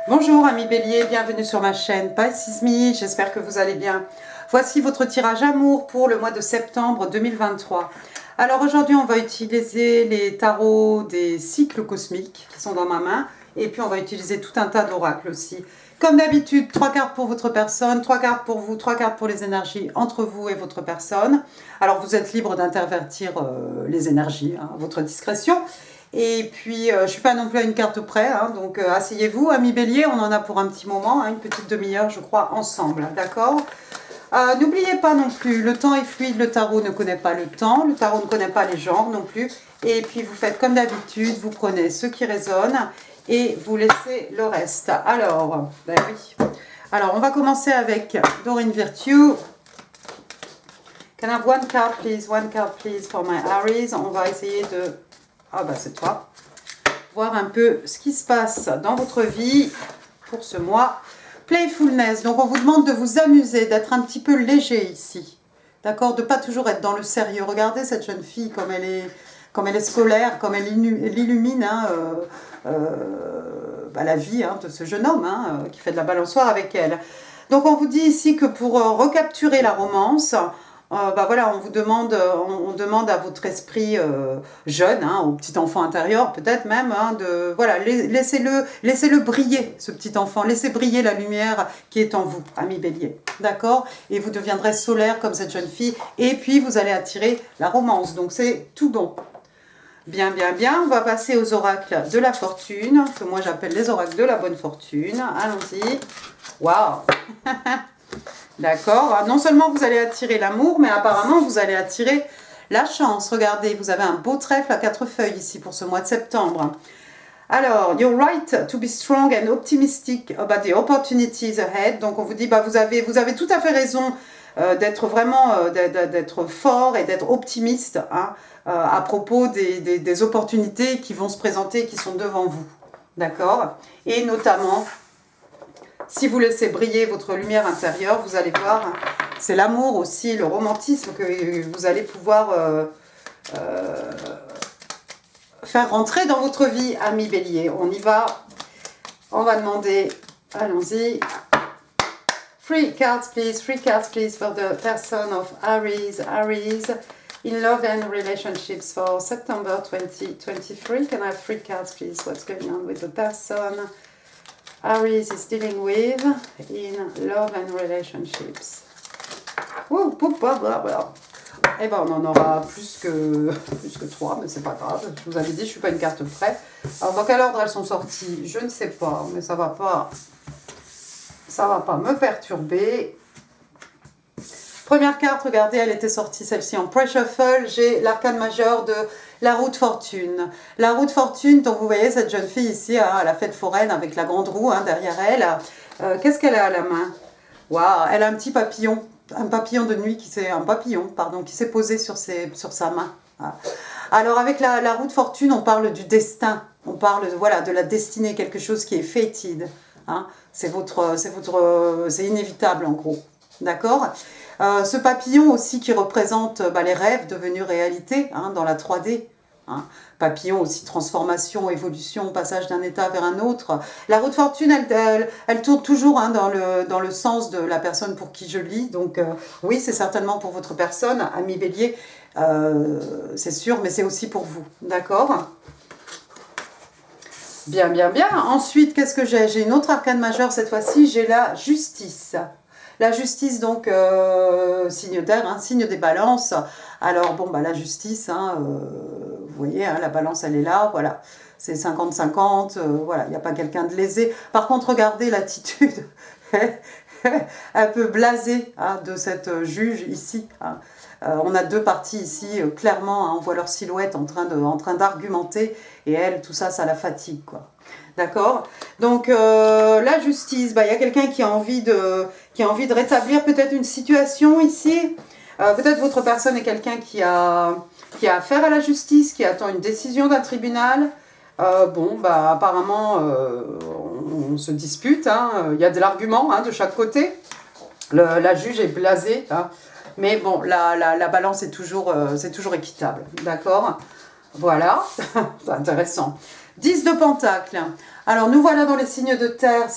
Bonjour amis bélier, bienvenue sur ma chaîne Pisces Me, j'espère que vous allez bien. Voici votre tirage amour pour le mois de septembre 2023. Alors aujourd'hui on va utiliser les tarots des cycles cosmiques qui sont dans ma main et puis on va utiliser tout un tas d'oracles aussi. Comme d'habitude, 3 cartes pour votre personne, 3 cartes pour vous, 3 cartes pour les énergies entre vous et votre personne. Alors vous êtes libre d'intervertir les énergies à votre discrétion. Et puis, je ne suis pas non plus à une carte près, hein, donc asseyez-vous. Amis bélier, on en a pour un petit moment, hein, une petite demi-heure, je crois, ensemble, d'accord. N'oubliez pas non plus, le temps est fluide, le tarot ne connaît pas le temps, le tarot ne connaît pas les genres non plus. Et puis, vous faites comme d'habitude, vous prenez ce qui résonne et vous laissez le reste. Alors, ben oui. Alors, on va commencer avec Doreen Virtue. Can I have one card, please, for my Aries. On va essayer de... Ah bah c'est toi. Voir un peu ce qui se passe dans votre vie pour ce mois. Playfulness, donc on vous demande de vous amuser, d'être un petit peu léger ici. D'accord? De ne pas toujours être dans le sérieux. Regardez cette jeune fille comme elle est solaire, comme elle illumine la vie de ce jeune homme qui fait de la balançoire avec elle. Donc on vous dit ici que pour recapturer la romance... voilà, on demande à votre esprit jeune, au petit enfant intérieur, peut-être même, voilà, laissez-le briller, ce petit enfant, laissez briller la lumière qui est en vous, ami bélier, d'accord? Et vous deviendrez solaire comme cette jeune fille, et puis vous allez attirer la romance, donc c'est tout bon. Bien, bien, bien, on va passer aux oracles de la fortune, que moi j'appelle les oracles de la bonne fortune, allons-y, waouh. D'accord. Non seulement vous allez attirer l'amour, mais apparemment vous allez attirer la chance. Regardez, vous avez un beau trèfle à 4 feuilles ici pour ce mois de septembre. Alors, you're right to be strong and optimistic about the opportunities ahead. Donc on vous dit, vous avez tout à fait raison d'être vraiment, d'être fort et d'être optimiste à propos des opportunités qui vont se présenter, qui sont devant vous. D'accord. Et notamment... Si vous laissez briller votre lumière intérieure, vous allez voir, c'est l'amour aussi, le romantisme que vous allez pouvoir faire rentrer dans votre vie, ami bélier. On y va, on va demander, allons-y. 3 cards please for the person of Aries. Aries, in love and relationships for September 2023. Can I have 3 cards please? What's going on with the person Aries is dealing with in love and relationships. Ouh, eh ben, on en aura plus que 3, mais c'est pas grave. Je vous avais dit, je suis pas une carte près. Alors, dans quel ordre elles sont sorties? Je ne sais pas, mais ça va pas me perturber. Première carte, regardez, elle était sortie celle-ci en pre-shuffle. J'ai l'arcane majeur de la roue de fortune. La roue de fortune, donc vous voyez cette jeune fille ici à la fête foraine avec la grande roue derrière elle. Qu'est-ce qu'elle a à la main? Waouh, elle a un petit papillon, un papillon de nuit qui s'est posé sur sa main. Alors avec la roue de fortune, on parle du destin, on parle de la destinée, quelque chose qui est fated. C'est inévitable en gros. D'accord? Ce papillon aussi qui représente les rêves devenus réalité dans la 3D. Papillon aussi, transformation, évolution, passage d'un état vers un autre. La roue de fortune, elle tourne toujours dans le sens de la personne pour qui je lis. Donc oui, c'est certainement pour votre personne, ami bélier, c'est sûr, mais c'est aussi pour vous. D'accord? Bien, bien, bien. Ensuite, qu'est-ce que j'ai? J'ai une autre arcane majeure cette fois-ci, j'ai la justice. La justice, donc, signe d'air, signe des balances. Alors, bon, la justice, vous voyez, la balance, elle est là, voilà. C'est 50-50, voilà, il n'y a pas quelqu'un de lésé. Par contre, regardez l'attitude un peu blasée de cette juge ici. On a deux parties ici, clairement, on voit leur silhouette en train d'argumenter. Et elle, tout ça, ça la fatigue, quoi. D'accord? Donc, la justice, il y a quelqu'un qui a envie de rétablir peut-être une situation ici. Peut-être votre personne est quelqu'un qui a affaire à la justice, qui attend une décision d'un tribunal. Apparemment, on se dispute. Il y a de l'argument de chaque côté. La juge est blasée. Mais bon, la balance c'est toujours équitable. D'accord? Voilà, c'est intéressant. 10 de Pentacle. Alors, nous voilà dans les signes de terre,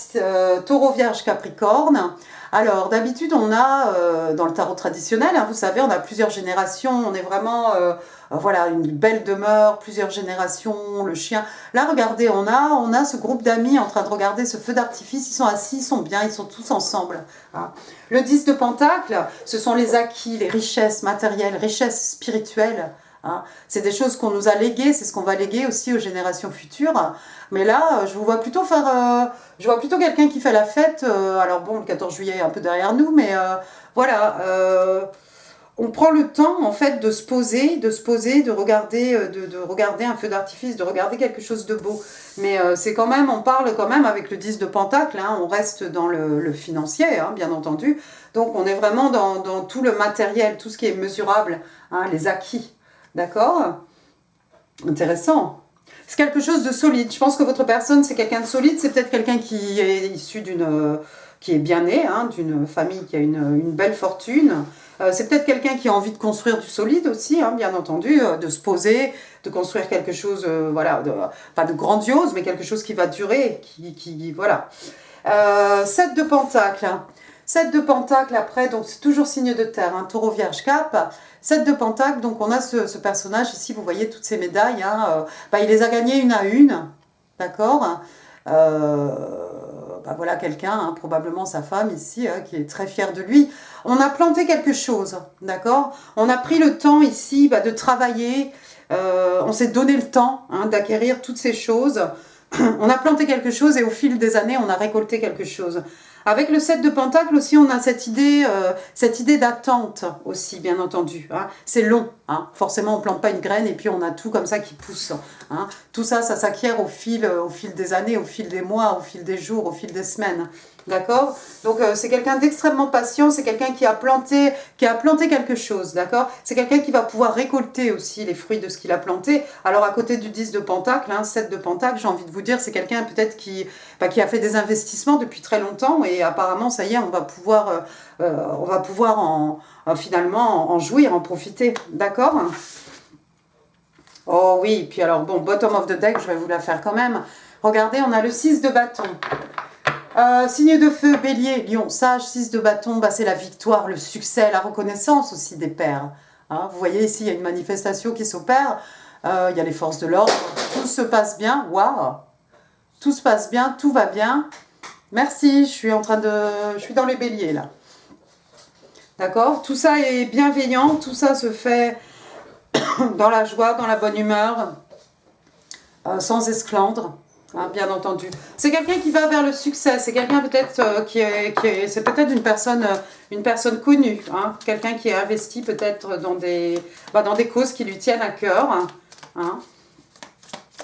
Taureau, Vierge, Capricorne. Alors, d'habitude, on a, dans le tarot traditionnel, hein, vous savez, on a plusieurs générations, on est vraiment, voilà, une belle demeure, plusieurs générations, le chien. Là, regardez, on a ce groupe d'amis en train de regarder ce feu d'artifice, ils sont assis, ils sont bien, ils sont tous ensemble. Hein. Le 10 de Pentacle, ce sont les acquis, les richesses matérielles, richesses spirituelles. Hein. C'est des choses qu'on nous a léguées, c'est ce qu'on va léguer aussi aux générations futures. Mais là, je vous vois plutôt faire... je vois plutôt quelqu'un qui fait la fête. Alors bon, le 14 juillet est un peu derrière nous, mais voilà. On prend le temps, en fait, de se poser, de regarder, de regarder un feu d'artifice, de regarder quelque chose de beau. Mais c'est quand même, on parle quand même avec le 10 de Pentacle, hein, on reste dans le financier, hein, bien entendu. Donc on est vraiment dans tout le matériel, tout ce qui est mesurable, hein, les acquis. D'accord? Intéressant. C'est quelque chose de solide. Je pense que votre personne, c'est quelqu'un de solide. C'est peut-être quelqu'un qui est issu qui est bien né, hein, d'une famille qui a une belle fortune. C'est peut-être quelqu'un qui a envie de construire du solide aussi, hein, bien entendu, de se poser, de construire quelque chose, voilà, pas de grandiose, mais quelque chose qui va durer, voilà. 7 de Pentacle. 7 de Pentacle, après, donc c'est toujours signe de terre, hein, Taureau, Vierge, Cap. 7 de Pentacle, donc on a ce personnage ici, vous voyez toutes ces médailles, hein, il les a gagnées une à une, d'accord. Voilà quelqu'un, hein, probablement sa femme ici, hein, qui est très fière de lui. On a planté quelque chose, d'accord. On a pris le temps ici de travailler, on s'est donné le temps, hein, d'acquérir toutes ces choses. On a planté quelque chose et au fil des années, on a récolté quelque chose. Avec le 7 de Pentacle aussi, on a cette idée d'attente aussi, bien entendu. Hein. C'est long. Hein. Forcément, on ne plante pas une graine et puis on a tout comme ça qui pousse. Hein. Tout ça, ça s'acquiert au fil des années, au fil des mois, au fil des jours, au fil des semaines. D'accord. Donc, c'est quelqu'un d'extrêmement patient, c'est quelqu'un qui a planté quelque chose, d'accord. C'est quelqu'un qui va pouvoir récolter aussi les fruits de ce qu'il a planté. Alors, à côté du 10 de Pentacle, hein, 7 de Pentacle, j'ai envie de vous dire, c'est quelqu'un peut-être qui a fait des investissements depuis très longtemps et apparemment, ça y est, on va pouvoir finalement en jouir, en profiter, d'accord. Oh oui, puis alors, bon, bottom of the deck, je vais vous la faire quand même. Regardez, on a le 6 de bâton. Signe de feu, bélier, lion, sage, 6 de bâton, c'est la victoire, le succès, la reconnaissance aussi des pairs. Hein, vous voyez ici, il y a une manifestation qui s'opère, il y a les forces de l'ordre, tout se passe bien, waouh, tout se passe bien, tout va bien. Merci, je suis dans les béliers là. D'accord? Tout ça est bienveillant, tout ça se fait dans la joie, dans la bonne humeur, sans esclandre. Hein, bien entendu. C'est quelqu'un qui va vers le succès, c'est quelqu'un peut-être c'est peut-être une personne connue, hein, quelqu'un qui est investi peut-être dans des causes qui lui tiennent à cœur, hein,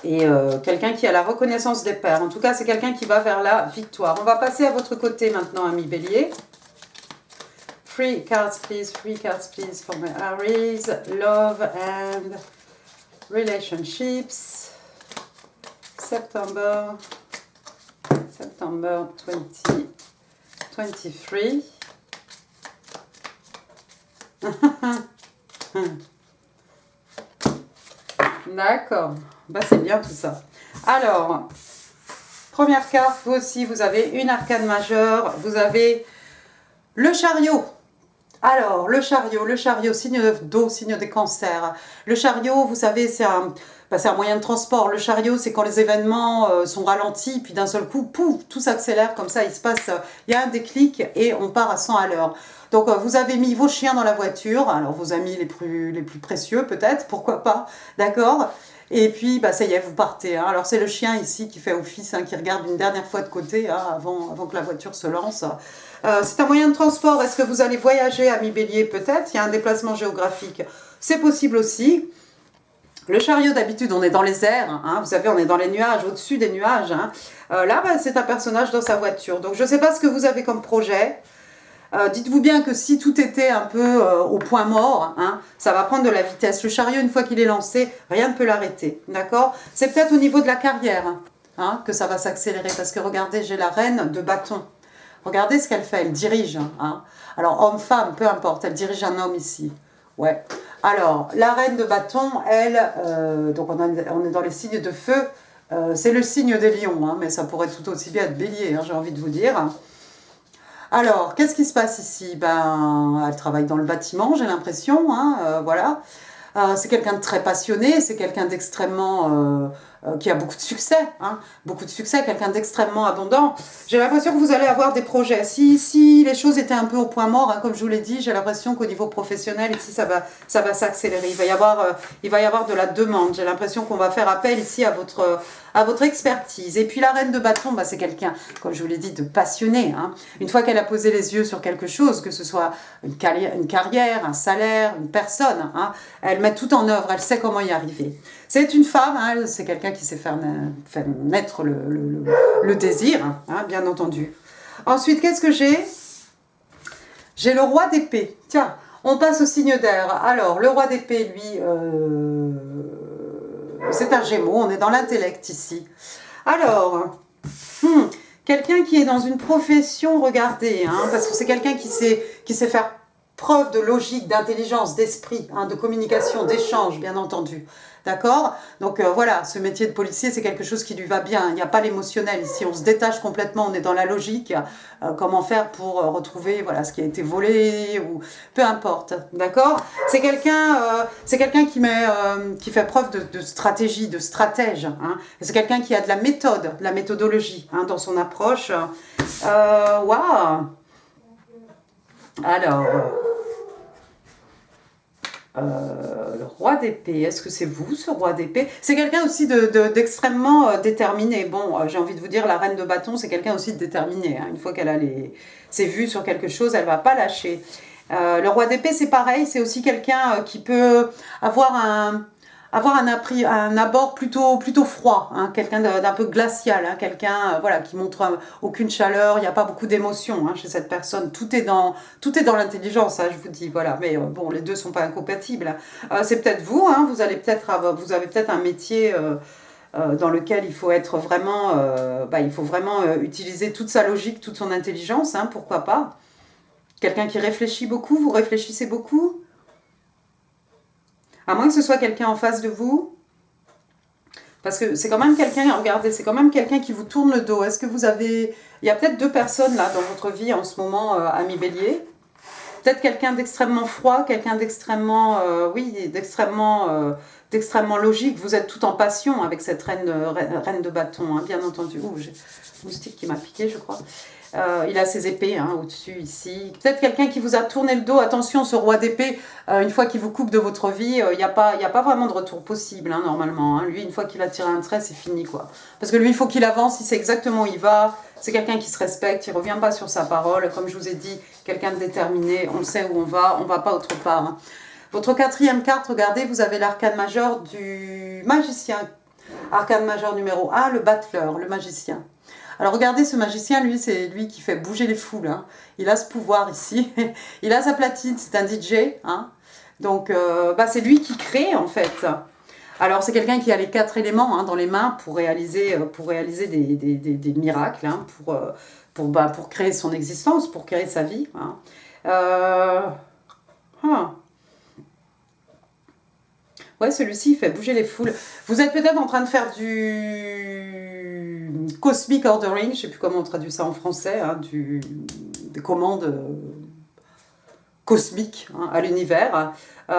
et quelqu'un qui a la reconnaissance des pairs. En tout cas, c'est quelqu'un qui va vers la victoire. On va passer à votre côté maintenant, ami Bélier. Three cards, please, for my Aries. Love and relationships. September 2023. D'accord. C'est bien tout ça. Alors, première carte, vous aussi, vous avez une arcane majeure. Vous avez le chariot. Alors, le chariot, signe d'eau, signe des cancers. Le chariot, vous savez, c'est un moyen de transport. Le chariot, c'est quand les événements sont ralentis, puis d'un seul coup, pouf, tout s'accélère comme ça, il y a un déclic et on part à 100 à l'heure. Donc, vous avez mis vos chiens dans la voiture, alors vos amis les plus précieux peut-être, pourquoi pas, d'accord. Et puis, ça y est, vous partez. Hein. Alors, c'est le chien ici qui fait office, hein, qui regarde une dernière fois de côté, hein, avant que la voiture se lance. C'est un moyen de transport. Est-ce que vous allez voyager, ami Bélier? Peut-être. Il y a un déplacement géographique. C'est possible aussi. Le chariot, d'habitude, on est dans les airs. Hein, vous savez, on est dans les nuages, au-dessus des nuages. Hein. Là, c'est un personnage dans sa voiture. Donc, je ne sais pas ce que vous avez comme projet. Dites-vous bien que si tout était un peu au point mort, hein, ça va prendre de la vitesse. Le chariot, une fois qu'il est lancé, rien ne peut l'arrêter. D'accord? C'est peut-être au niveau de la carrière, hein, que ça va s'accélérer. Parce que regardez, j'ai la reine de bâton. Regardez ce qu'elle fait, elle dirige. Hein. Alors, homme-femme, peu importe, elle dirige un homme ici. Ouais. Alors, la reine de bâton, elle, donc on est dans les signes de feu. C'est le signe des lions, hein, mais ça pourrait tout aussi bien être bélier, hein, j'ai envie de vous dire. Alors, qu'est-ce qui se passe ici? Ben, elle travaille dans le bâtiment, j'ai l'impression, hein, voilà. C'est quelqu'un de très passionné, c'est quelqu'un d'extrêmement... qui a beaucoup de succès, hein, beaucoup de succès, quelqu'un d'extrêmement abondant. J'ai l'impression que vous allez avoir des projets. Si les choses étaient un peu au point mort, hein, comme je vous l'ai dit, j'ai l'impression qu'au niveau professionnel, ici, ça va s'accélérer. Il va y avoir de la demande. J'ai l'impression qu'on va faire appel ici à votre expertise. Et puis la reine de bâton, bah, c'est quelqu'un, comme je vous l'ai dit, de passionné. Hein. Une fois qu'elle a posé les yeux sur quelque chose, que ce soit une carrière, un salaire, une personne, hein, elle met tout en œuvre, elle sait comment y arriver. C'est une femme, hein, c'est quelqu'un qui sait faire naître le désir, hein, bien entendu. Ensuite, qu'est-ce que j'ai? J'ai le roi d'épée. Tiens, on passe au signe d'air. Alors, le roi d'épée, lui, c'est un gémeau, on est dans l'intellect ici. Alors, quelqu'un qui est dans une profession, regardez, hein, parce que c'est quelqu'un qui sait faire preuve de logique, d'intelligence, d'esprit, hein, de communication, d'échange, bien entendu. D'accord? Donc voilà, ce métier de policier, c'est quelque chose qui lui va bien. Il n'y a pas l'émotionnel ici, on se détache complètement, on est dans la logique. Comment faire pour retrouver voilà, ce qui a été volé, ou peu importe. D'accord? C'est quelqu'un qui fait preuve de stratégie, de stratège. Hein. C'est quelqu'un qui a de la méthode, de la méthodologie hein, dans son approche. Waouh! Alors... le roi d'épée, est-ce que c'est vous ce roi d'épée? C'est quelqu'un aussi d'extrêmement déterminé. Bon, j'ai envie de vous dire, la reine de bâton, c'est quelqu'un aussi de déterminé. Hein. Une fois qu'elle a ses vues sur quelque chose, elle ne va pas lâcher. Le roi d'épée, c'est pareil, c'est aussi quelqu'un qui peut avoir un abord plutôt froid, hein, quelqu'un d'un peu glacial, hein, quelqu'un voilà, qui montre aucune chaleur, il n'y a pas beaucoup d'émotion hein, chez cette personne, tout est dans l'intelligence, hein, je vous dis, voilà, mais bon, les deux ne sont pas incompatibles. C'est peut-être vous, hein, vous avez peut-être un métier dans lequel il faut être vraiment, utiliser toute sa logique, toute son intelligence, hein, pourquoi pas. Quelqu'un qui réfléchit beaucoup, vous réfléchissez beaucoup? À moins que ce soit quelqu'un en face de vous. Parce que c'est quand même quelqu'un, regardez, c'est quand même quelqu'un qui vous tourne le dos. Est-ce que vous avez... Il y a peut-être deux personnes là dans votre vie en ce moment, ami Bélier. Peut-être quelqu'un d'extrêmement froid, quelqu'un d'extrêmement... d'extrêmement logique. Vous êtes tout en passion avec cette reine de bâton, hein, bien entendu. Ouh, j'ai un moustique qui m'a piqué, je crois. Il a ses épées hein, au-dessus ici. Peut-être quelqu'un qui vous a tourné le dos. Attention, ce roi d'épée, une fois qu'il vous coupe de votre vie, il n'y a pas vraiment de retour possible hein, normalement. Hein. Lui, une fois qu'il a tiré un trait, c'est fini quoi. Parce que lui, il faut qu'il avance, il sait exactement où il va. C'est quelqu'un qui se respecte, il ne revient pas sur sa parole. Comme je vous ai dit, quelqu'un de déterminé, on sait où on va pas autre part. Hein. Votre quatrième carte, regardez, vous avez l'arcane majeur du magicien. Arcane majeur numéro 1, le battleur, le magicien. Alors regardez ce magicien, lui, c'est lui qui fait bouger les foules. Hein. Il a ce pouvoir ici. Il a sa platine, c'est un DJ. Hein. Donc c'est lui qui crée en fait. Alors c'est quelqu'un qui a les 4 éléments hein, dans les mains pour réaliser des miracles, hein, pour créer son existence, pour créer sa vie. Hein. Ouais, celui-ci, il fait bouger les foules. Vous êtes peut-être en train de faire du cosmic ordering, je ne sais plus comment on traduit ça en français, hein, des commandes cosmiques hein, à l'univers.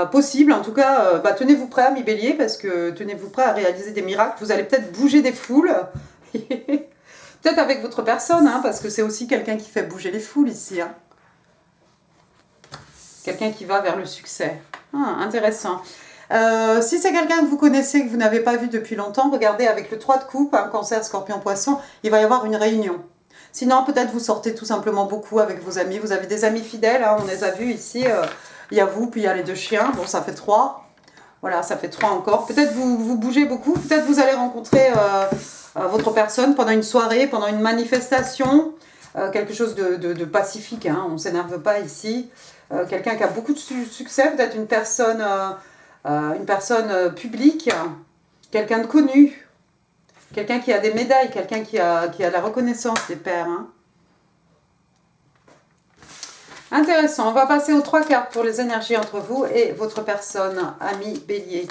Possible, en tout cas, tenez-vous prêts, amis Bélier, parce que tenez-vous prêts à réaliser des miracles. Vous allez peut-être bouger des foules. Peut-être avec votre personne, hein, parce que c'est aussi quelqu'un qui fait bouger les foules ici. Hein. Quelqu'un qui va vers le succès. Intéressant. Si c'est quelqu'un que vous connaissez, que vous n'avez pas vu depuis longtemps, regardez avec le 3 de coupe, hein, cancer, scorpion, poisson, il va y avoir une réunion. Sinon, peut-être vous sortez tout simplement beaucoup avec vos amis. Vous avez des amis fidèles, hein, on les a vus ici. Il y a vous, puis il y a les 2 chiens. Bon, ça fait 3. Voilà, ça fait 3 encore. Peut-être vous bougez beaucoup. Peut-être vous allez rencontrer votre personne pendant une soirée, pendant une manifestation. Quelque chose de pacifique, hein, on ne s'énerve pas ici. Quelqu'un qui a beaucoup de succès, peut-être une personne publique, quelqu'un de connu, quelqu'un qui a des médailles, quelqu'un qui a la reconnaissance des pairs. Hein. Intéressant, on va passer aux 3 cartes pour les énergies entre vous et votre personne, ami Bélier.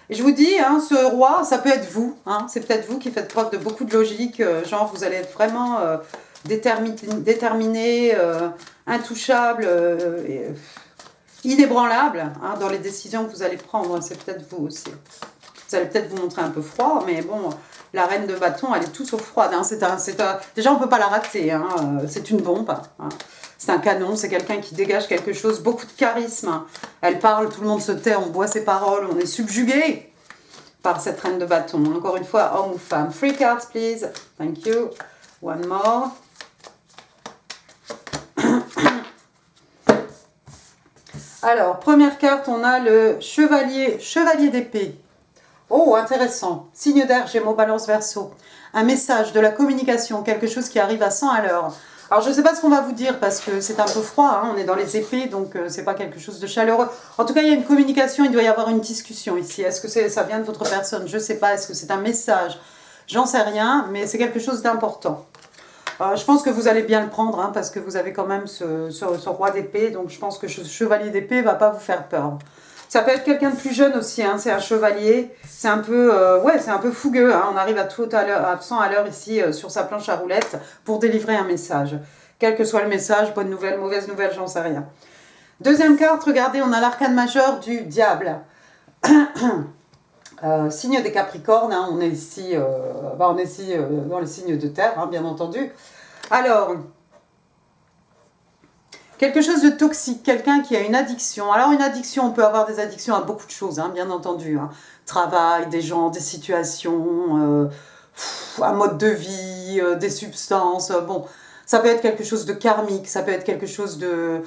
Et je vous dis, hein, ce roi, ça peut être vous. Hein, c'est peut-être vous qui faites preuve de beaucoup de logique. Genre, vous allez être vraiment déterminé, intouchable, inébranlable hein, dans les décisions que vous allez prendre. C'est peut-être vous aussi. Vous allez peut-être vous montrer un peu froid, mais bon, la reine de bâton, elle est tout sauf froide. Hein. Déjà, on ne peut pas la rater. Hein. C'est une bombe. Hein. C'est un canon, c'est quelqu'un qui dégage quelque chose, beaucoup de charisme. Elle parle, tout le monde se tait, on boit ses paroles, on est subjugué par cette reine de bâton. Encore une fois, homme ou femme. 3 cards, please. Thank you. One more. Alors, première carte, on a le chevalier d'épée. Oh, intéressant. Signe d'air, Gémeaux, Balance, Verseau. Un message, de la communication, quelque chose qui arrive à 100 à l'heure. Alors, je ne sais pas ce qu'on va vous dire parce que c'est un peu froid, hein, on est dans les épées, donc c'est pas quelque chose de chaleureux. En tout cas, il y a une communication, il doit y avoir une discussion ici. Est-ce que ça vient de votre personne? Je ne sais pas. Est-ce que c'est un message? J'en sais rien, mais c'est quelque chose d'important. Je pense que vous allez bien le prendre, hein, parce que vous avez quand même ce roi d'épée, donc je pense que ce chevalier d'épée ne va pas vous faire peur. Ça peut être quelqu'un de plus jeune aussi, hein, c'est un chevalier, c'est un peu, c'est un peu fougueux, hein, on arrive à 100 à l'heure ici sur sa planche à roulettes pour délivrer un message. Quel que soit le message, bonne nouvelle, mauvaise nouvelle, j'en sais rien. Deuxième carte, regardez, on a l'arcane majeur du diable. Signe des Capricornes, hein, on est ici, dans les signes de terre, hein, bien entendu. Alors, quelque chose de toxique, quelqu'un qui a une addiction. Alors une addiction, on peut avoir des addictions à beaucoup de choses, hein, bien entendu. Hein. Travail, des gens, des situations, un mode de vie, des substances. Bon, ça peut être quelque chose de karmique, ça peut être quelque chose de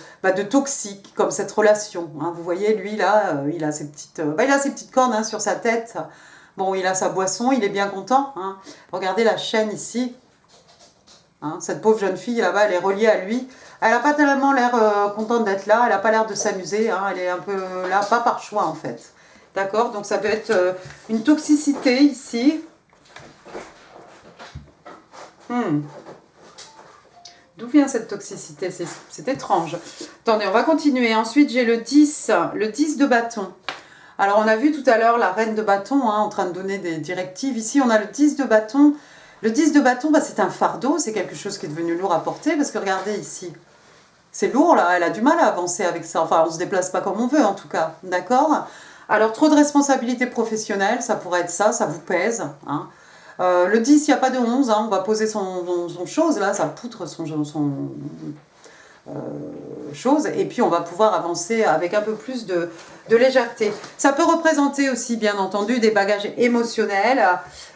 toxique, comme cette relation. Hein. Vous voyez, lui, là, il a ses petites cornes hein, sur sa tête. Bon, il a sa boisson, il est bien content. Hein. Regardez la chaîne ici. Hein, cette pauvre jeune fille là-bas, elle est reliée à lui. Elle n'a pas tellement l'air contente d'être là, elle n'a pas l'air de s'amuser, hein, elle est un peu là, pas par choix en fait. D'accord? Donc ça peut être une toxicité ici. D'où vient cette toxicité? C'est étrange. Attendez, on va continuer. Ensuite, j'ai le 10 de bâton. Alors on a vu tout à l'heure la reine de bâton hein, en train de donner des directives. Ici, on a le 10 de bâton. Le 10 de bâton, c'est un fardeau, c'est quelque chose qui est devenu lourd à porter, parce que regardez ici, c'est lourd là, elle a du mal à avancer avec ça, enfin on ne se déplace pas comme on veut en tout cas, d'accord? Alors trop de responsabilités professionnelles, ça pourrait être ça, ça vous pèse, hein. Le 10, il n'y a pas de 11, hein, on va poser son chose là, sa poutre, son chose, et puis on va pouvoir avancer avec un peu plus de légèreté. Ça peut représenter aussi, bien entendu, des bagages émotionnels,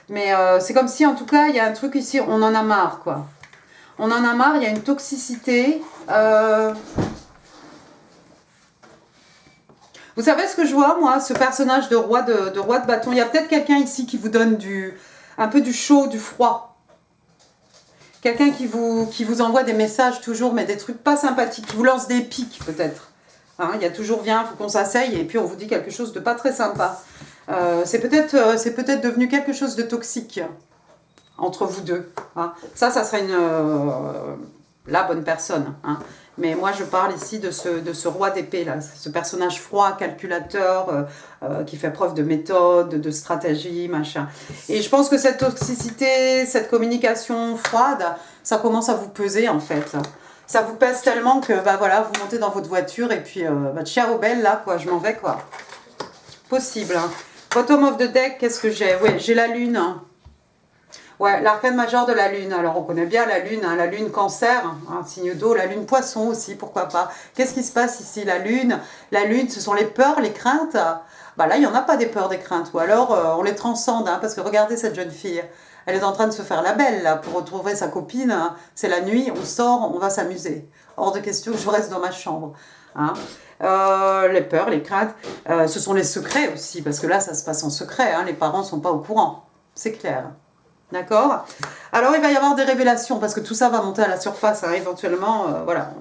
mais c'est comme si, en tout cas, il y a un truc ici, on en a marre, quoi. On en a marre, il y a une toxicité. Vous savez ce que je vois, moi, ce personnage de roi de bâton. Il y a peut-être quelqu'un ici qui vous donne un peu du chaud, du froid. Quelqu'un qui vous envoie des messages toujours, mais des trucs pas sympathiques, qui vous lance des pics peut-être. Hein, il y a toujours il faut qu'on s'asseye et puis on vous dit quelque chose de pas très sympa. C'est peut-être devenu quelque chose de toxique entre vous deux. Hein. Ça serait la bonne personne. Hein. Mais moi, je parle ici de ce roi d'épée, là, ce personnage froid, calculateur, qui fait preuve de méthode, de stratégie, machin. Et je pense que cette toxicité, cette communication froide, ça commence à vous peser, en fait. Ça vous pèse tellement que, voilà, vous montez dans votre voiture et puis, ciao belle, là, quoi, je m'en vais, quoi. Possible. Hein. Bottom of the deck, qu'est-ce que j'ai? Ouais, j'ai la lune. Hein. Ouais, l'arcane majeur de la lune. Alors, on connaît bien la lune cancer, hein, signe d'eau, la lune poisson aussi, pourquoi pas. Qu'est-ce qui se passe ici? La lune, ce sont les peurs, les craintes. Là, il n'y en a pas des peurs, des craintes. Ou alors, on les transcende, hein, parce que regardez cette jeune fille. Elle est en train de se faire la belle, là, pour retrouver sa copine. Hein. C'est la nuit, on sort, on va s'amuser. Hors de question que je reste dans ma chambre. Hein. Les peurs, les craintes, ce sont les secrets aussi, parce que là, ça se passe en secret. Hein, les parents ne sont pas au courant. C'est clair. D'accord? Alors, il va y avoir des révélations, parce que tout ça va monter à la surface, hein, éventuellement, voilà,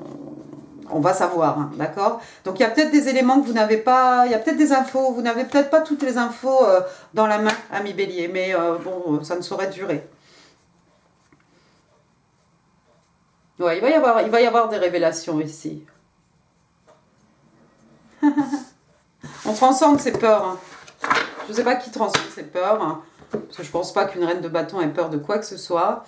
on va savoir, hein, d'accord? Donc, il y a peut-être des éléments que vous n'avez pas, il y a peut-être des infos, vous n'avez peut-être pas toutes les infos dans la main, ami Bélier, mais bon, ça ne saurait durer. Ouais, il va y avoir des révélations ici. On transcende ces peurs, hein. Je ne sais pas qui transmet ces peurs, hein, parce que je ne pense pas qu'une reine de bâton ait peur de quoi que ce soit.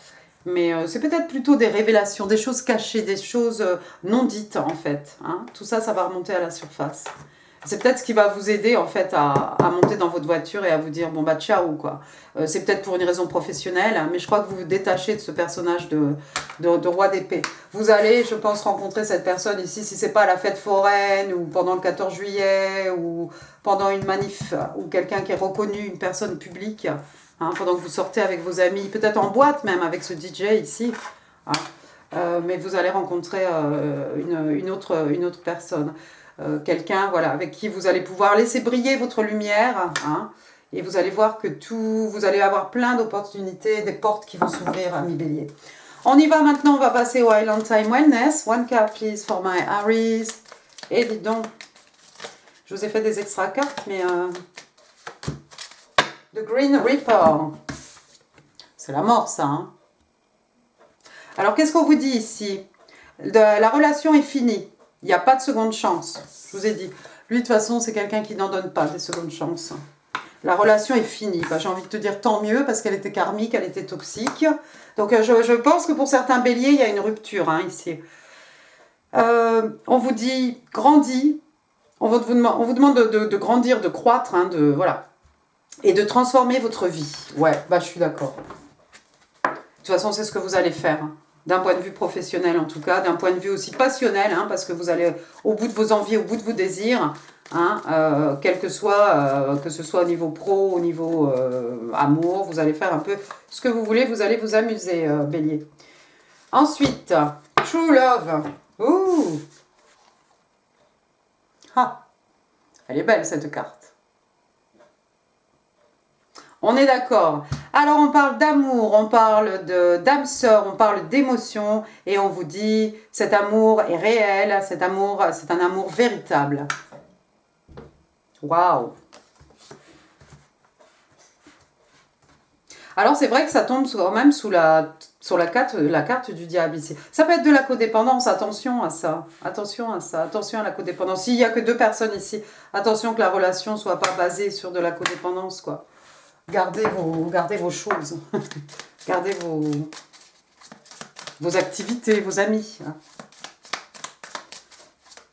Mais c'est peut-être plutôt des révélations, des choses cachées, des choses non dites en fait. Hein. Tout ça, ça va remonter à la surface. C'est peut-être ce qui va vous aider en fait à monter dans votre voiture et à vous dire bon bah ciao quoi. C'est peut-être pour une raison professionnelle, hein, mais je crois que vous vous détachez de ce personnage de roi d'épée. Vous allez, je pense, rencontrer cette personne ici, si c'est pas à la fête foraine ou pendant le 14 juillet ou pendant une manif ou quelqu'un qui est reconnu, une personne publique, hein, pendant que vous sortez avec vos amis, peut-être en boîte même avec ce DJ ici. Hein. Mais vous allez rencontrer une autre personne. Quelqu'un voilà, avec qui vous allez pouvoir laisser briller votre lumière, hein, et vous allez voir que vous allez avoir plein d'opportunités, des portes qui vont s'ouvrir, amis bélier. On y va maintenant, on va passer au Island Time Wellness. One card please for my Aries. Et dis donc, je vous ai fait des extra cartes, mais The Green Reaper, c'est la mort ça. Hein. Alors qu'est-ce qu'on vous dit ici? La relation est finie. Il n'y a pas de seconde chance, je vous ai dit. Lui, de toute façon, c'est quelqu'un qui n'en donne pas des secondes chances. La relation est finie. Bah, j'ai envie de te dire tant mieux, parce qu'elle était karmique, elle était toxique. Donc, je pense que pour certains béliers, il y a une rupture, hein, ici. On vous dit, grandis. On vous demande de grandir, de croître, hein, voilà. Et de transformer votre vie. Ouais, bah, je suis d'accord. De toute façon, c'est ce que vous allez faire, hein. D'un point de vue professionnel en tout cas, d'un point de vue aussi passionnel, hein, parce que vous allez au bout de vos envies, au bout de vos désirs, hein, que ce soit au niveau pro, au niveau amour, vous allez faire un peu ce que vous voulez, vous allez vous amuser, bélier. Ensuite, True Love. Ouh. Ah, elle est belle cette carte. On est d'accord. Alors, on parle d'amour, on parle d'âme sœur, on parle d'émotion et on vous dit cet amour est réel, cet amour, c'est un amour véritable. Waouh! Alors, c'est vrai que ça tombe quand même sur la carte du diable ici. Ça peut être de la codépendance, attention à ça. Attention à ça, attention à la codépendance. S'il n'y a que 2 personnes ici, attention que la relation ne soit pas basée sur de la codépendance, quoi. Gardez vos choses, gardez vos activités, vos amis.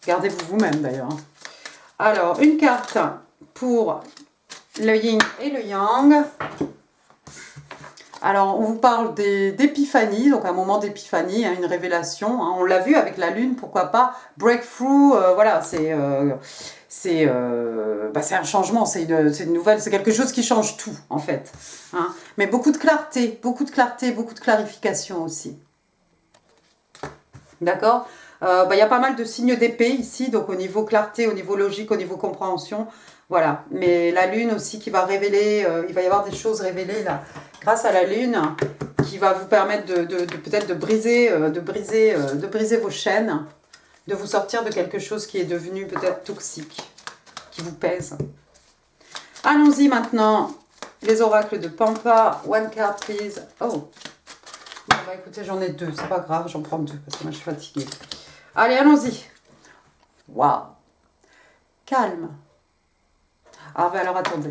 Gardez-vous vous-même d'ailleurs. Alors, une carte pour le yin et le yang. Alors, on vous parle d'épiphanie, donc un moment d'épiphanie, hein, une révélation. Hein, on l'a vu avec la lune, pourquoi pas. Breakthrough, voilà, c'est un changement, c'est une nouvelle, c'est quelque chose qui change tout, en fait. Hein. Mais beaucoup de clarté, beaucoup de clarification aussi. D'accord? Y a pas mal de signes d'épée ici, donc au niveau clarté, au niveau logique, au niveau compréhension. Voilà, mais la lune aussi qui va révéler, il va y avoir des choses révélées là, grâce à la lune, qui va vous permettre peut-être de briser vos chaînes, de vous sortir de quelque chose qui est devenu peut-être toxique, qui vous pèse. Allons-y maintenant, les oracles de Pampa, one card please. Oh, bah écoutez, j'en ai 2, c'est pas grave, j'en prends 2 parce que moi je suis fatiguée. Allez, allons-y. Waouh, calme. Ah ben alors attendez.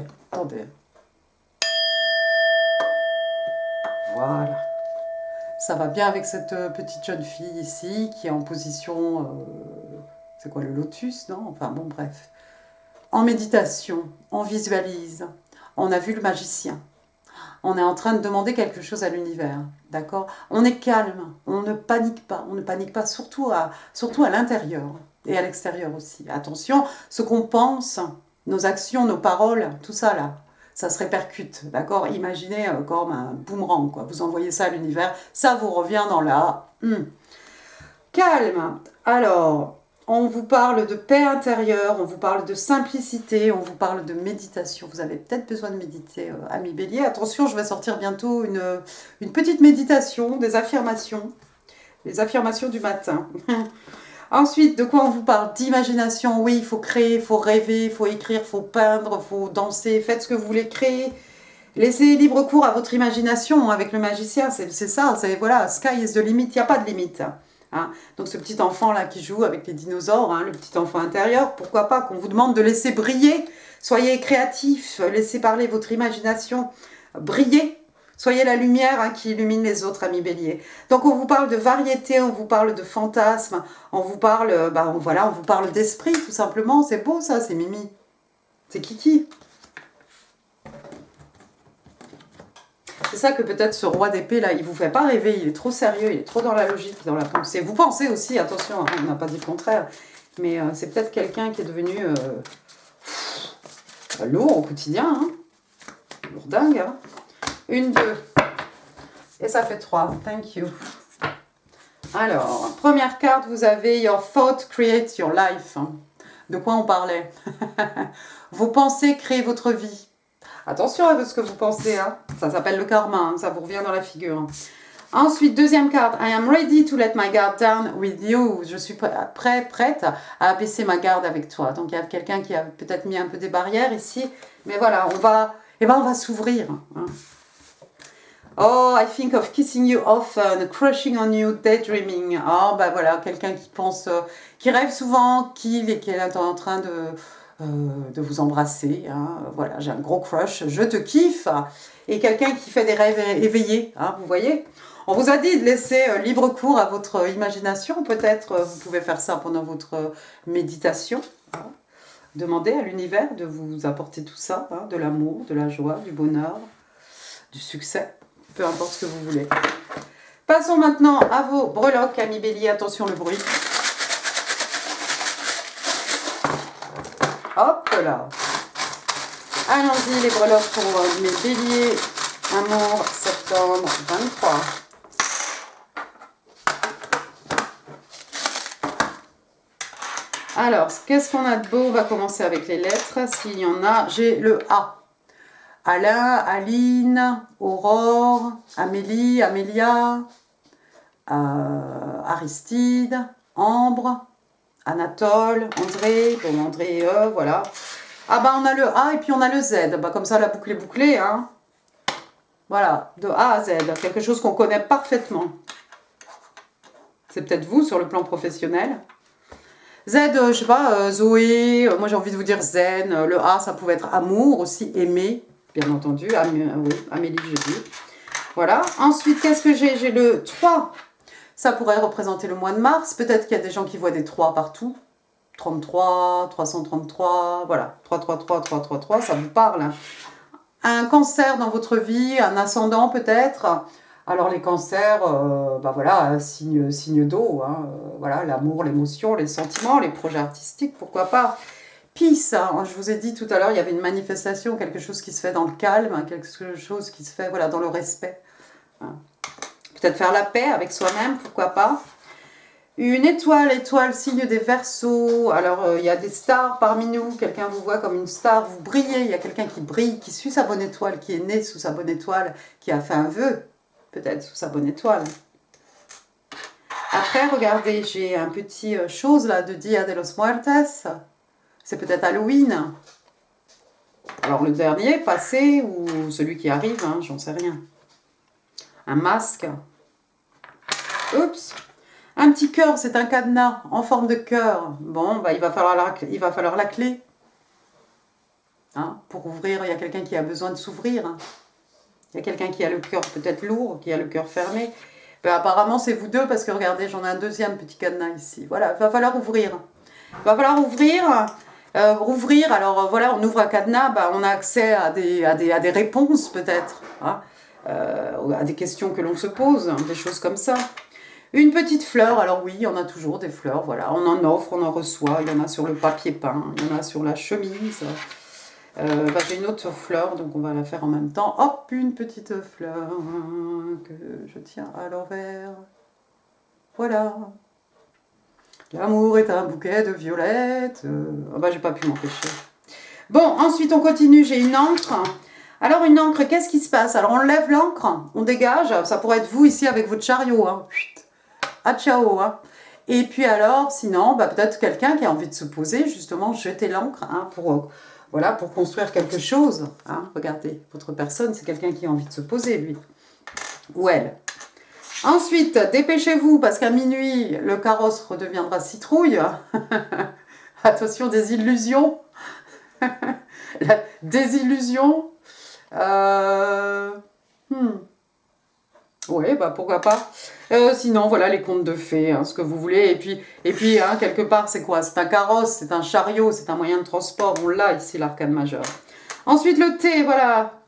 Voilà. Ça va bien avec cette petite jeune fille ici qui est en position... c'est quoi le lotus, non? Enfin bon, bref. En méditation, on visualise. On a vu le magicien. On est en train de demander quelque chose à l'univers. D'accord? On est calme. On ne panique pas. On ne panique pas, surtout à l'intérieur et à l'extérieur aussi. Attention, ce qu'on pense... Nos actions, nos paroles, tout ça là, ça se répercute, d'accord? Imaginez comme un boomerang, quoi. Vous envoyez ça à l'univers, ça vous revient dans la... Calme. Alors, on vous parle de paix intérieure, on vous parle de simplicité, on vous parle de méditation. Vous avez peut-être besoin de méditer, amis bélier. Attention, je vais sortir bientôt une petite méditation, des affirmations. Les affirmations du matin. Ensuite, de quoi on vous parle? D'imagination, oui, il faut créer, il faut rêver, il faut écrire, il faut peindre, il faut danser, faites ce que vous voulez créer. Laissez libre cours à votre imagination avec le magicien, c'est ça, voilà, sky is the limit, il n'y a pas de limite. Hein. Donc ce petit enfant là qui joue avec les dinosaures, hein, le petit enfant intérieur, pourquoi pas qu'on vous demande de laisser briller, soyez créatifs, laissez parler votre imagination, briller, soyez la lumière hein, qui illumine les autres, amis Bélier. Donc on vous parle de variété, on vous parle de fantasmes, on vous parle, voilà, on vous parle d'esprit tout simplement, c'est beau ça, c'est Mimi, c'est Kiki. C'est ça que peut-être ce roi d'épée là, il vous fait pas rêver, il est trop sérieux, il est trop dans la logique, dans la pensée. Vous pensez aussi, attention, hein, on n'a pas dit le contraire, mais c'est peut-être quelqu'un qui est devenu lourd au quotidien, hein, lourdingue. Hein. 1, 2, et ça fait 3, thank you. Alors, première carte, vous avez Your thought creates your life. De quoi on parlait? Vos pensées créent votre vie. Attention à ce que vous pensez, hein. Ça s'appelle le karma, hein. Ça vous revient dans la figure. Ensuite, deuxième carte, I am ready to let my guard down with you. Je suis prête à abaisser ma garde avec toi. Donc il y a quelqu'un qui a peut-être mis un peu des barrières ici, mais voilà, on va s'ouvrir. Hein. Oh, I think of kissing you often, crushing on you, daydreaming. Oh, bah voilà, quelqu'un qui pense, qui rêve souvent, qui est en train de vous embrasser. Hein. Voilà, j'ai un gros crush, je te kiffe. Et quelqu'un qui fait des rêves éveillés, hein, vous voyez. On vous a dit de laisser libre cours à votre imagination, peut-être vous pouvez faire ça pendant votre méditation. Hein. Demandez à l'univers de vous apporter tout ça, hein, de l'amour, de la joie, du bonheur, du succès, peu importe ce que vous voulez. Passons maintenant à vos breloques, amis Bélier, attention le bruit. Hop là. Allons-y les breloques pour mes béliers. Amour, septembre 23. Alors, qu'est-ce qu'on a de beau? On va commencer avec les lettres. S'il y en a, j'ai le A. Alain, Aline, Aurore, Amélie, Amélia, Aristide, Ambre, Anatole, André, bon André et voilà. Ah bah on a le A et puis on a le Z, bah comme ça la boucle est bouclée, hein. Voilà, de A à Z, quelque chose qu'on connaît parfaitement. C'est peut-être vous sur le plan professionnel. Z, je sais pas, Zoé, moi j'ai envie de vous dire zen, le A ça pouvait être amour aussi, aimer, bien entendu, oui, Amélie j'ai dit. Voilà, ensuite qu'est-ce que j'ai? J'ai le 3. Ça pourrait représenter le mois de mars. Peut-être qu'il y a des gens qui voient des 3 partout. 33, 333, voilà. 333, 333, ça vous parle. Hein. Un cancer dans votre vie, un ascendant peut-être. Alors les cancers, bah voilà, signe d'eau. Hein, voilà, l'amour, l'émotion, les sentiments, les projets artistiques, pourquoi pas. Peace, hein, je vous ai dit tout à l'heure, il y avait une manifestation, quelque chose qui se fait dans le calme, hein, quelque chose qui se fait voilà, dans le respect. Hein. Peut-être faire la paix avec soi-même, pourquoi pas. Une étoile, signe des Verseaux. Alors, il y a des stars parmi nous. Quelqu'un vous voit comme une star, vous brillez. Il y a quelqu'un qui brille, qui suit sa bonne étoile, qui est né sous sa bonne étoile, qui a fait un vœu, peut-être sous sa bonne étoile. Après, regardez, j'ai un petit chose là de Dia de los Muertos. C'est peut-être Halloween. Alors, le dernier, passé, ou celui qui arrive, hein, j'en sais rien. Un masque. Oups. Un petit cœur, c'est un cadenas en forme de cœur. Bon, bah, il va falloir la clé. Hein, pour ouvrir, il y a quelqu'un qui a besoin de s'ouvrir. Hein. Il y a quelqu'un qui a le cœur peut-être lourd, qui a le cœur fermé. Ben, apparemment, c'est vous deux, parce que regardez, j'en ai un deuxième petit cadenas ici. Voilà, il va falloir ouvrir. Il va falloir ouvrir. Rouvrir, alors voilà, on ouvre un cadenas, bah, on a accès à des réponses peut-être, hein, à des questions que l'on se pose, hein, des choses comme ça. Une petite fleur, alors oui, il y en a toujours des fleurs, voilà, on en offre, on en reçoit, il y en a sur le papier peint, il y en a sur la chemise. Bah, j'ai une autre fleur, donc on va la faire en même temps. Hop, une petite fleur que je tiens à l'envers. Voilà. L'amour est un bouquet de violettes. Oh bah, j'ai pas pu m'empêcher. Bon, ensuite on continue, j'ai une encre. Alors une encre, qu'est-ce qui se passe? Alors on lève l'encre, on dégage, ça pourrait être vous ici avec votre chariot. Hein. Ah ciao hein. Et puis alors, sinon, bah, peut-être quelqu'un qui a envie de se poser, justement, jeter l'encre hein, voilà, pour construire quelque chose. Hein. Regardez, votre personne, c'est quelqu'un qui a envie de se poser, lui. Ou elle. Ensuite, dépêchez-vous parce qu'à minuit, le carrosse redeviendra citrouille. Attention, des illusions. La désillusion. Euh... Oui, bah pourquoi pas. Sinon, voilà les contes de fées, hein, ce que vous voulez. Et puis hein, quelque part, c'est quoi? C'est un carrosse, c'est un chariot, c'est un moyen de transport. On l'a ici, l'arcane majeur. Ensuite, le thé, voilà.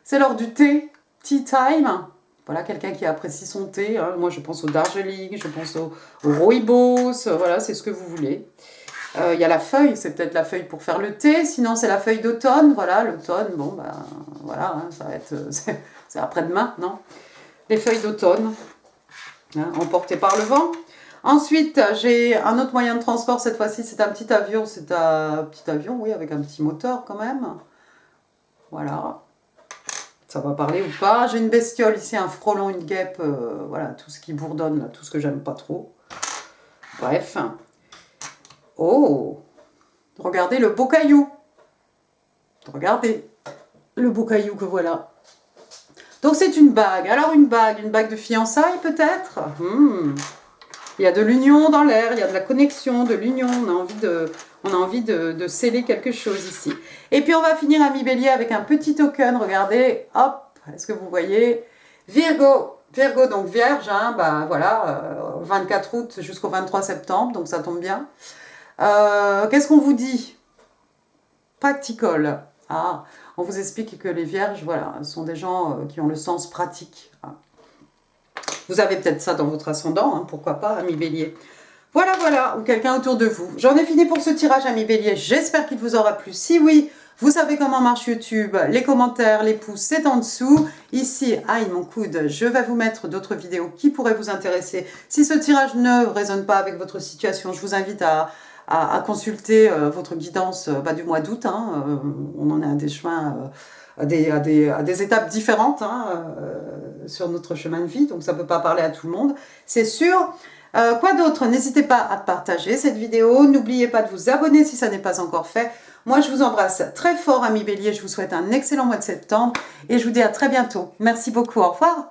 C'est l'heure du thé. Tea time. Voilà, quelqu'un qui apprécie son thé. Hein. Moi, je pense au Darjeeling, je pense au rooibos. Voilà, c'est ce que vous voulez. Il y a la feuille, c'est peut-être la feuille pour faire le thé. Sinon, c'est la feuille d'automne. Voilà, l'automne, bon, ben voilà, hein, ça va être. C'est après-demain, non? Les feuilles d'automne, hein, emportées par le vent. Ensuite, j'ai un autre moyen de transport. Cette fois-ci, c'est un petit avion. C'est un petit avion, oui, avec un petit moteur quand même. Voilà. Ça va parler ou pas. J'ai une bestiole ici, un frelon, une guêpe. Voilà, tout ce qui bourdonne, là, tout ce que j'aime pas trop. Bref. Oh! Regardez le beau caillou. Regardez le beau caillou que voilà. Donc c'est une bague. Alors une bague de fiançailles peut-être. Il y a de l'union dans l'air, il y a de la connexion, de l'union. On a envie de sceller quelque chose ici. Et puis on va finir ami Bélier avec un petit token. Regardez, hop, est-ce que vous voyez? Virgo. Virgo, donc vierge, hein, bah voilà, 24 août jusqu'au 23 septembre, donc ça tombe bien. Qu'est-ce qu'on vous dit? Practical. Ah, on vous explique que les vierges, voilà, sont des gens qui ont le sens pratique. Vous avez peut-être ça dans votre ascendant, hein, pourquoi pas, ami Bélier. Voilà, voilà, ou quelqu'un autour de vous. J'en ai fini pour ce tirage, ami Bélier. J'espère qu'il vous aura plu. Si oui, vous savez comment marche YouTube. Les commentaires, les pouces, c'est en dessous. Ici, aïe mon coude, je vais vous mettre d'autres vidéos qui pourraient vous intéresser. Si ce tirage ne résonne pas avec votre situation, je vous invite à consulter votre guidance du mois d'août. Hein, on en est à des chemins, à des étapes différentes hein, sur notre chemin de vie, donc ça ne peut pas parler à tout le monde, c'est sûr. Quoi d'autre? N'hésitez pas à partager cette vidéo, n'oubliez pas de vous abonner si ça n'est pas encore fait. Moi, je vous embrasse très fort, amis Bélier, je vous souhaite un excellent mois de septembre et je vous dis à très bientôt. Merci beaucoup, au revoir.